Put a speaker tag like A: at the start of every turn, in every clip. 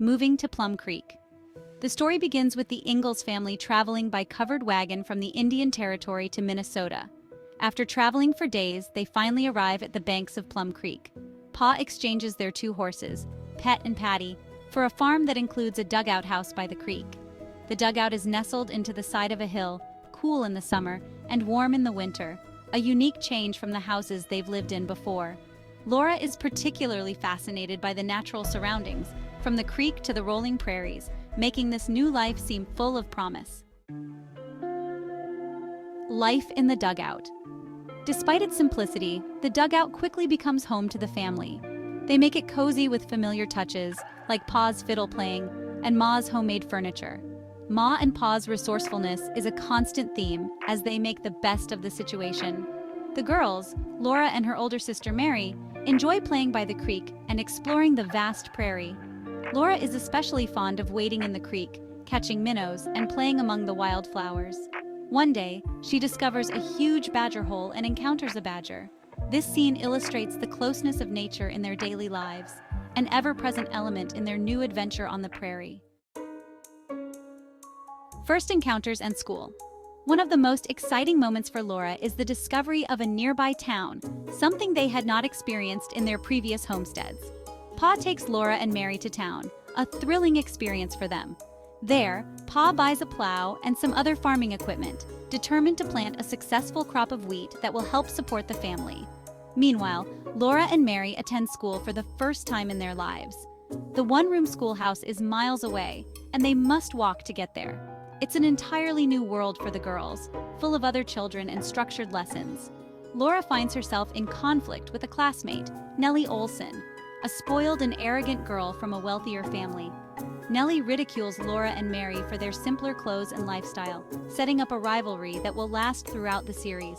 A: Moving to Plum Creek. The story begins with the Ingalls family traveling by covered wagon from the Indian Territory to Minnesota. After traveling for days, they finally arrive at the banks of Plum Creek. Pa exchanges their two horses, Pet and Patty, for a farm that includes a dugout house by the creek. The dugout is nestled into the side of a hill, cool in the summer and warm in the winter, a unique change from the houses they've lived in before. Laura is particularly fascinated by the natural surroundings, from the creek to the rolling prairies, making this new life seem full of promise. Life in the dugout. Despite its simplicity, the dugout quickly becomes home to the family. They make it cozy with familiar touches, like Pa's fiddle playing and Ma's homemade furniture. Ma and Pa's resourcefulness is a constant theme as they make the best of the situation. The girls, Laura and her older sister Mary, enjoy playing by the creek and exploring the vast prairie. Laura is especially fond of wading in the creek, catching minnows, and playing among the wildflowers. One day, she discovers a huge badger hole and encounters a badger. This scene illustrates the closeness of nature in their daily lives, an ever-present element in their new adventure on the prairie. First encounters and school. One of the most exciting moments for Laura is the discovery of a nearby town, something they had not experienced in their previous homesteads. Pa takes Laura and Mary to town, a thrilling experience for them. There, Pa buys a plow and some other farming equipment, determined to plant a successful crop of wheat that will help support the family. Meanwhile, Laura and Mary attend school for the first time in their lives. The one-room schoolhouse is miles away, and they must walk to get there. It's an entirely new world for the girls, full of other children and structured lessons. Laura finds herself in conflict with a classmate, Nellie Olson, a spoiled and arrogant girl from a wealthier family. Nellie ridicules Laura and Mary for their simpler clothes and lifestyle, setting up a rivalry that will last throughout the series.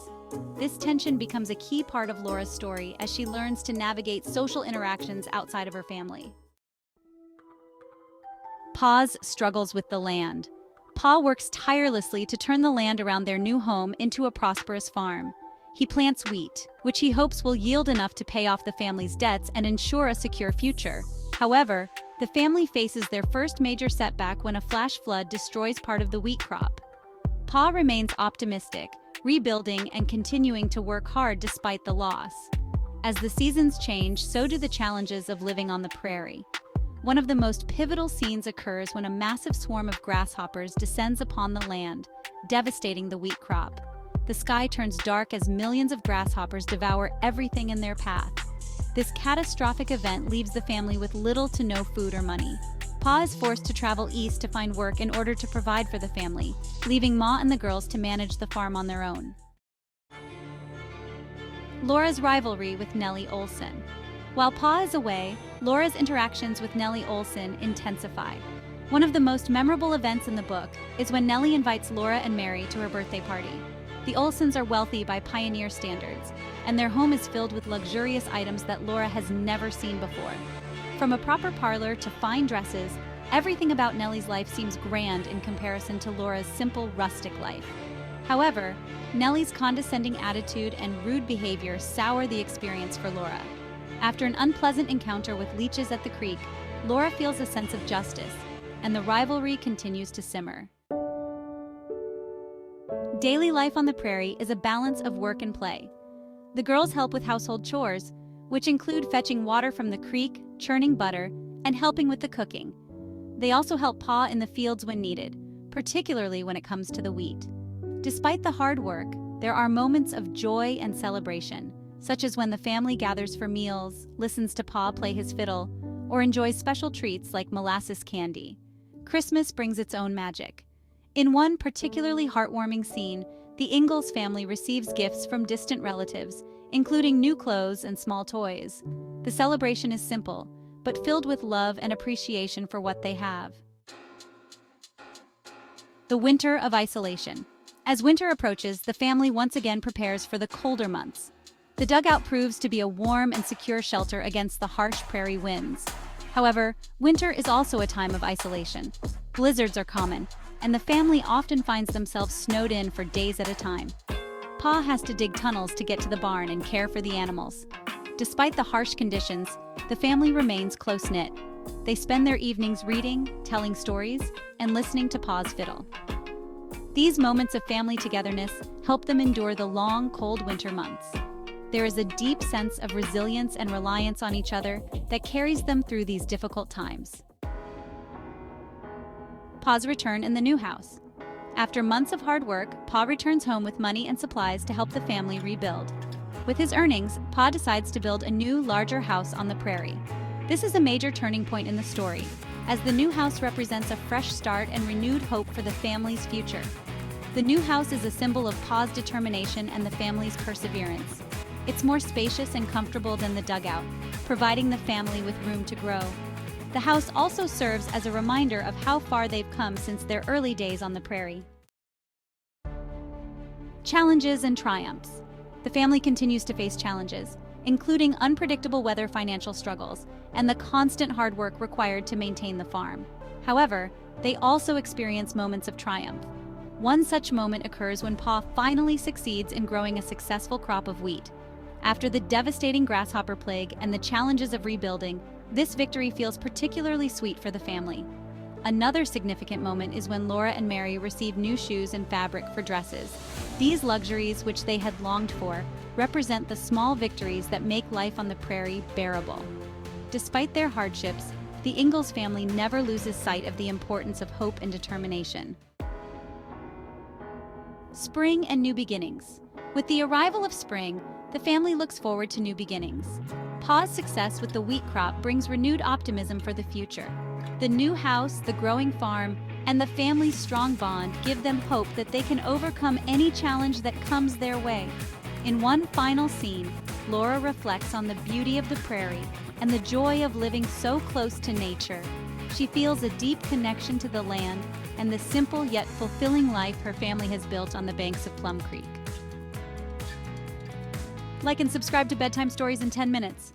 A: This tension becomes a key part of Laura's story as she learns to navigate social interactions outside of her family. Pa's struggles with the land. Pa works tirelessly to turn the land around their new home into a prosperous farm. He plants wheat, which he hopes will yield enough to pay off the family's debts and ensure a secure future. However, the family faces their first major setback when a flash flood destroys part of the wheat crop. Pa remains optimistic, rebuilding and continuing to work hard despite the loss. As the seasons change, so do the challenges of living on the prairie. One of the most pivotal scenes occurs when a massive swarm of grasshoppers descends upon the land, devastating the wheat crop. The sky turns dark as millions of grasshoppers devour everything in their path. This catastrophic event leaves the family with little to no food or money. Pa is forced to travel east to find work in order to provide for the family, leaving Ma and the girls to manage the farm on their own. Laura's rivalry with Nellie Olson. While Pa is away, Laura's interactions with Nellie Olson intensify. One of the most memorable events in the book is when Nellie invites Laura and Mary to her birthday party. The Olsons are wealthy by pioneer standards, and their home is filled with luxurious items that Laura has never seen before. From a proper parlor to fine dresses, everything about Nellie's life seems grand in comparison to Laura's simple, rustic life. However, Nellie's condescending attitude and rude behavior sour the experience for Laura. After an unpleasant encounter with leeches at the creek, Laura feels a sense of justice, and the rivalry continues to simmer. Daily life on the prairie is a balance of work and play. The girls help with household chores, which include fetching water from the creek, churning butter, and helping with the cooking. They also help Pa in the fields when needed, particularly when it comes to the wheat. Despite the hard work, there are moments of joy and celebration, such as when the family gathers for meals, listens to Pa play his fiddle, or enjoys special treats like molasses candy. Christmas brings its own magic. In one particularly heartwarming scene, the Ingalls family receives gifts from distant relatives, including new clothes and small toys. The celebration is simple, but filled with love and appreciation for what they have. The winter of isolation. As winter approaches, the family once again prepares for the colder months. The dugout proves to be a warm and secure shelter against the harsh prairie winds. However, winter is also a time of isolation. Blizzards are common, and the family often finds themselves snowed in for days at a time. Pa has to dig tunnels to get to the barn and care for the animals. Despite the harsh conditions, the family remains close-knit, They spend their evenings reading, telling stories, and listening to Pa's fiddle. These moments of family togetherness help them endure the long, cold winter months. There is a deep sense of resilience and reliance on each other that carries them through these difficult times. Pa's return in the new house. After months of hard work, Pa returns home with money and supplies to help the family rebuild. With his earnings, Pa decides to build a new, larger house on the prairie. This is a major turning point in the story, as the new house represents a fresh start and renewed hope for the family's future. The new house is a symbol of Pa's determination and the family's perseverance. It's more spacious and comfortable than the dugout, providing the family with room to grow. The house also serves as a reminder of how far they've come since their early days on the prairie. Challenges and triumphs. The family continues to face challenges, including unpredictable weather, financial struggles, and the constant hard work required to maintain the farm. However, they also experience moments of triumph. One such moment occurs when Pa finally succeeds in growing a successful crop of wheat. After the devastating grasshopper plague and the challenges of rebuilding, this victory feels particularly sweet for the family. Another significant moment is when Laura and Mary receive new shoes and fabric for dresses. These luxuries, which they had longed for, represent the small victories that make life on the prairie bearable. Despite their hardships, the Ingalls family never loses sight of the importance of hope and determination. Spring and new beginnings. With the arrival of spring, the family looks forward to new beginnings. Pa's success with the wheat crop brings renewed optimism for the future. The new house, the growing farm, and the family's strong bond give them hope that they can overcome any challenge that comes their way. In one final scene, Laura reflects on the beauty of the prairie and the joy of living so close to nature. She feels a deep connection to the land and the simple yet fulfilling life her family has built on the banks of Plum Creek. Like and subscribe to Bedtime Stories in 10 minutes.